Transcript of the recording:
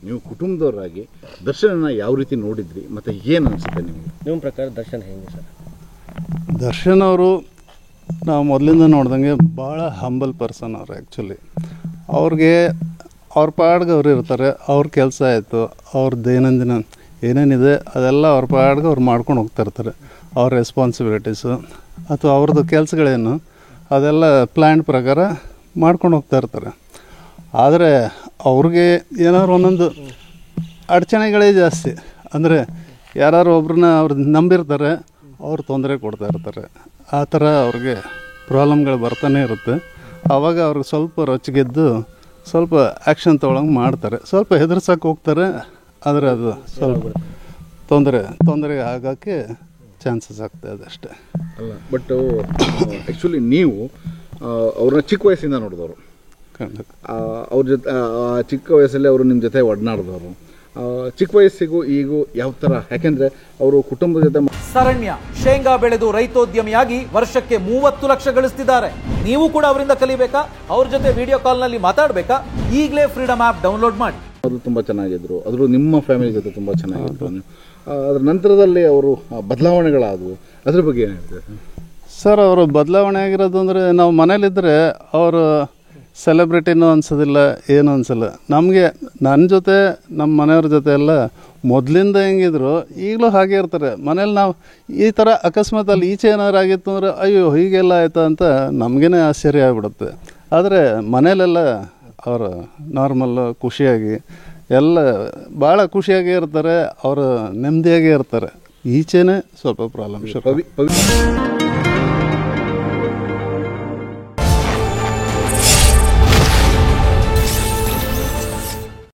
ನೀವು ಕುಟುಂಬದವರಾಗಿ ದರ್ಶನನ ಯಾವ ರೀತಿ ನೋಡಿದ್ರಿ ಮತ್ತು ಏನು ಅನಿಸುತ್ತೆ ನಿಮಗೆ? ನಿಮ್ಮ ಪ್ರಕಾರ ದರ್ಶನ್ ಹೆಂಗೆ ಸರ್? ದರ್ಶನ್ ಅವರು ನಾವು ಮೊದಲಿಂದ ನೋಡ್ದಂಗೆ ಭಾಳ ಹಂಬಲ್ ಪರ್ಸನ್ ಅವ್ರು. ಆ್ಯಕ್ಚುಲಿ ಅವ್ರಿಗೆ ಅವ್ರ ಪಾಡ್ಗೆ ಅವ್ರು ಇರ್ತಾರೆ. ಅವ್ರ ಕೆಲಸ ಆಯಿತು, ಅವ್ರ ದೈನಂದಿನ ಏನೇನಿದೆ ಅದೆಲ್ಲ ಅವ್ರ ಪಾಡ್ಗೆ ಅವ್ರು ಮಾಡ್ಕೊಂಡು ಹೋಗ್ತಾ ಇರ್ತಾರೆ. ಅವ್ರ ರೆಸ್ಪಾನ್ಸಿಬಿಲಿಟೀಸು ಅಥವಾ ಅವ್ರದ್ದು ಕೆಲಸಗಳೇನು ಅದೆಲ್ಲ ಪ್ಲ್ಯಾನ್ ಪ್ರಕಾರ ಮಾಡ್ಕೊಂಡು ಹೋಗ್ತಾ ಇರ್ತಾರೆ. ಆದರೆ ಅವ್ರಿಗೆ ಏನಾದ್ರು ಒಂದೊಂದು ಅಡಚಣೆಗಳೇ ಜಾಸ್ತಿ. ಅಂದರೆ ಯಾರು ಒಬ್ರನ್ನ ಅವ್ರು ನಂಬಿರ್ತಾರೆ, ಅವ್ರು ತೊಂದರೆ ಕೊಡ್ತಾ ಇರ್ತಾರೆ. ಆ ಥರ ಅವ್ರಿಗೆ ಪ್ರಾಬ್ಲಮ್ಗಳು ಬರ್ತಾನೆ ಇರುತ್ತೆ. ಆವಾಗ ಅವ್ರಿಗೆ ಸ್ವಲ್ಪ ರೊಚ್ಚಿಗೆದ್ದು ಸ್ವಲ್ಪ ಆ್ಯಕ್ಷನ್ ತೊಗೊಳಂಗೆ ಮಾಡ್ತಾರೆ. ಸ್ವಲ್ಪ ಹೆದರ್ಸೋಕೆ ಹೋಗ್ತಾರೆ, ಆದರೆ ಅದು ಸ್ವಲ್ಪ ತೊಂದರೆ ಆಗೋಕ್ಕೆ ಚಾನ್ಸಸ್ ಆಗ್ತಾಯಿದೆ ಅಷ್ಟೇ. ಅಲ್ಲ, ಬಟ್ ಆ್ಯಕ್ಚುಲಿ ನೀವು ಅವ್ರನ್ನ ಚಿಕ್ಕ ವಯಸ್ಸಿಂದ ನೋಡಿದವರು, ಅವ್ರ ಜೊತೆ ಚಿಕ್ಕ ವಯಸ್ಸಲ್ಲಿ ಅವರು ನಿಮ್ಮ ಜೊತೆ ಒಡನಾಡಿದವರು. ಚಿಕ್ಕ ವಯಸ್ಸಿಗೂ ಈಗೂ ಯಾವ ಥರ? ಯಾಕೆಂದರೆ ಅವರು ಕುಟುಂಬದ ಜೊತೆ. ಶರಣ್ಯ ಶೇಂಗಾ ಬೆಳೆದು ರೈತೋದ್ಯಮಿಯಾಗಿ ವರ್ಷಕ್ಕೆ 30 ಲಕ್ಷ ಗಳಿಸ್ತಿದ್ದಾರೆ. ನೀವು ಕೂಡ ಅವರಿಂದ ಕಲಿಬೇಕಾ? ಅವ್ರ ಜೊತೆ ವಿಡಿಯೋ ಕಾಲ್ನಲ್ಲಿ ಮಾತಾಡಬೇಕಾ? ಈಗಲೇ ಫ್ರೀಡಮ್ ಆ್ಯಪ್ ಡೌನ್ಲೋಡ್ ಮಾಡಿ. ಅವರು ತುಂಬ ಚೆನ್ನಾಗಿದ್ದರು, ಅದ್ರ ನಿಮ್ಮ ಫ್ಯಾಮಿಲಿ ಜೊತೆ ತುಂಬ ಚೆನ್ನಾಗಿದ್ರು. ಅದರ ನಂತರದಲ್ಲಿ ಅವರು ಬದಲಾವಣೆಗಳಾದವು, ಅದ್ರ ಬಗ್ಗೆ ಏನು ಹೇಳ್ತೀರಾ ಸರ್? ಅವರು ಬದಲಾವಣೆ ಆಗಿರೋದು ಅಂದರೆ, ನಾವು ಮನೇಲಿದ್ದರೆ ಅವರು ಸೆಲೆಬ್ರಿಟಿನೂ ಅನ್ಸೋದಿಲ್ಲ, ಏನೂ ಅನಿಸಲ್ಲ ನಮಗೆ. ನನ್ನ ಜೊತೆ ನಮ್ಮ ಮನೆಯವ್ರ ಜೊತೆ ಎಲ್ಲ ಮೊದಲಿಂದ ಹೆಂಗಿದ್ರು ಈಗಲೂ ಹಾಗೆ ಇರ್ತಾರೆ. ಮನೇಲಿ ನಾವು ಈ ಥರ ಅಕಸ್ಮಾತ್ ಅಲ್ಲಿ ಈಚೆ ಏನಾದ್ರು ಆಗಿತ್ತು ಅಂದರೆ ಅಯ್ಯೋ ಹೀಗೆಲ್ಲ ಆಯಿತಾ ಅಂತ ನಮಗೇ ಆಶ್ಚರ್ಯ ಆಗಿಬಿಡುತ್ತೆ. ಆದರೆ ಮನೇಲೆಲ್ಲ ಅವರು ನಾರ್ಮಲ್ಲು ಖುಷಿಯಾಗಿ ಎಲ್ಲ ಭಾಳ ಖುಷಿಯಾಗೇ ಇರ್ತಾರೆ. ಅವರು ನೆಮ್ಮದಿಯಾಗೇ ಇರ್ತಾರೆ. ಈಚೆನೇ ಸ್ವಲ್ಪ ಪ್ರಾಬ್ಲಮ್ ಶುರು.